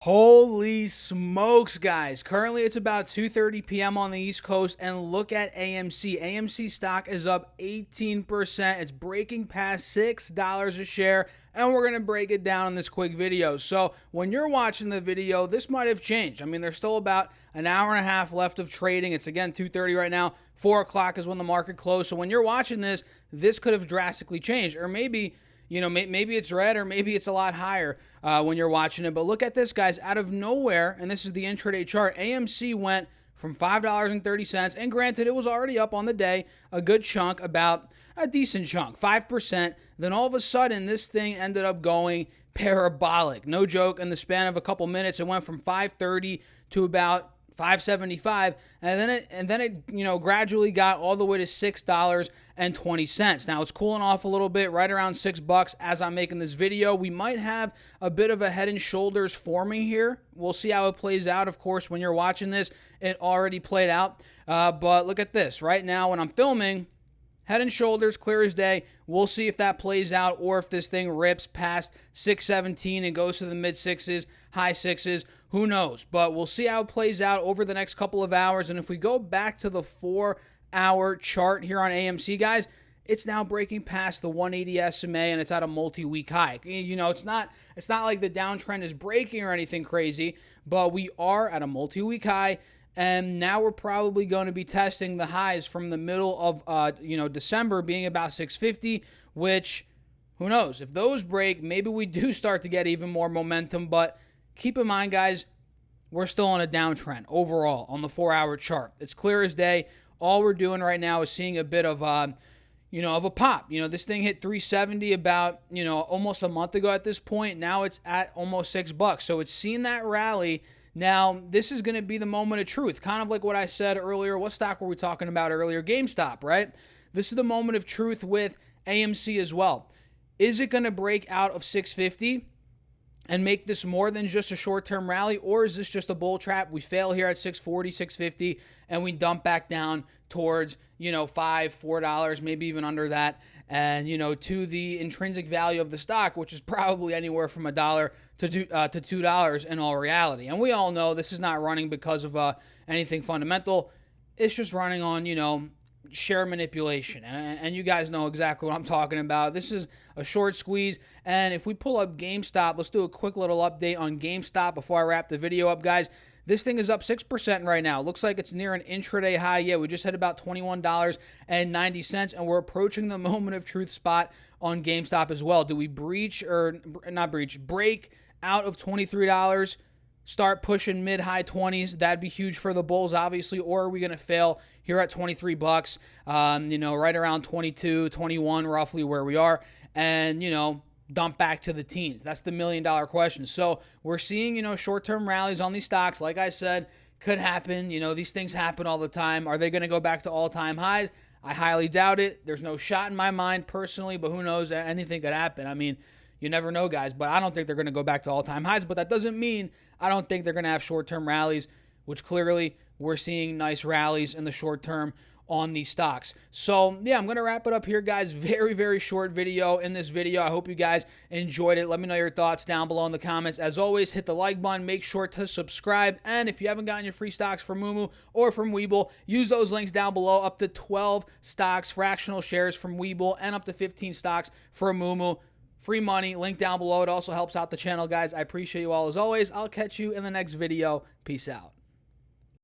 Holy smokes, guys. Currently, it's about 2:30 p.m. on the East Coast, and look at AMC. AMC stock is up 18%. It's breaking past $6 a share, and we're going to break it down in this quick video. So when you're watching the video, this might have changed. I mean, there's still about an hour and a half left of trading. It's, again, 2:30 right now. 4 o'clock is when the market closed. So when you're watching this, this could have drastically changed, or maybe maybe it's red or maybe it's a lot higher when you're watching it. But look at this, guys. Out of nowhere, and this is the intraday chart, AMC went from $5.30, and granted, it was already up on the day, a good chunk, about a decent chunk, 5%. Then all of a sudden, this thing ended up going parabolic. No joke, in the span of a couple minutes, it went from 530 to about 575, and then it gradually got all the way to $6.20. Now it's cooling off a little bit, right around $6 as I'm making this video. We might have a bit of a head and shoulders forming here. We'll see how it plays out. Of course, when you're watching this, it already played out. But look at this. Right now, when I'm filming, head and shoulders, clear as day. We'll see if that plays out or if this thing rips past 617 and goes to the mid sixes, high sixes. Who knows? But we'll see how it plays out over the next couple of hours. And if we go back to the 4-hour chart here on AMC, guys, it's now breaking past the 180 SMA, and it's at a multi-week high. It's not like the downtrend is breaking or anything crazy, but we are at a multi-week high. And now we're probably going to be testing the highs from the middle of December, being about 650, which, who knows? If those break, maybe we do start to get even more momentum. But keep in mind, guys, we're still on a downtrend overall on the 4-hour chart. It's clear as day. All we're doing right now is seeing a bit of a pop. This thing hit 370 about, almost a month ago at this point. Now it's at almost $6. So it's seen that rally. Now, this is going to be the moment of truth, kind of like what I said earlier. What stock were we talking about earlier? GameStop, right? This is the moment of truth with AMC as well. Is it going to break out of 650 and make this more than just a short-term rally, or is this just a bull trap? We fail here at 640, 650, and we dump back down towards, $5, $4, maybe even under that, and, to the intrinsic value of the stock, which is probably anywhere from $1 to $2 in all reality. And we all know this is not running because of anything fundamental. It's just running on, share manipulation. And you guys know exactly what I'm talking about. This is a short squeeze. And if we pull up GameStop, let's do a quick little update on GameStop before I wrap the video up, guys. This thing is up 6% right now. Looks like it's near an intraday high. Yeah, we just hit about $21.90, and we're approaching the moment of truth spot on GameStop as well. Do we break out of $23, start pushing mid-high 20s? That'd be huge for the bulls, obviously. Or are we going to fail here at $23, right around 22, 21, roughly where we are, and, dump back to the teens? That's the million-dollar question. So we're seeing, short-term rallies on these stocks. Like I said, could happen. These things happen all the time. Are they going to go back to all-time highs? I highly doubt it. There's no shot in my mind personally, but who knows? Anything could happen. I mean, you never know, guys, but I don't think they're going to go back to all-time highs. But that doesn't mean I don't think they're going to have short-term rallies, which clearly we're seeing nice rallies in the short term on these stocks. So, yeah, I'm going to wrap it up here, guys. Very, very short video in this video. I hope you guys enjoyed it. Let me know your thoughts down below in the comments. As always, hit the like button. Make sure to subscribe. And if you haven't gotten your free stocks from Moomoo or from Webull, use those links down below. Up to 12 stocks, fractional shares from Webull, and up to 15 stocks for Moomoo. Free money, link down below. It also helps out the channel, guys. I appreciate you all as always. I'll catch you in the next video. Peace out.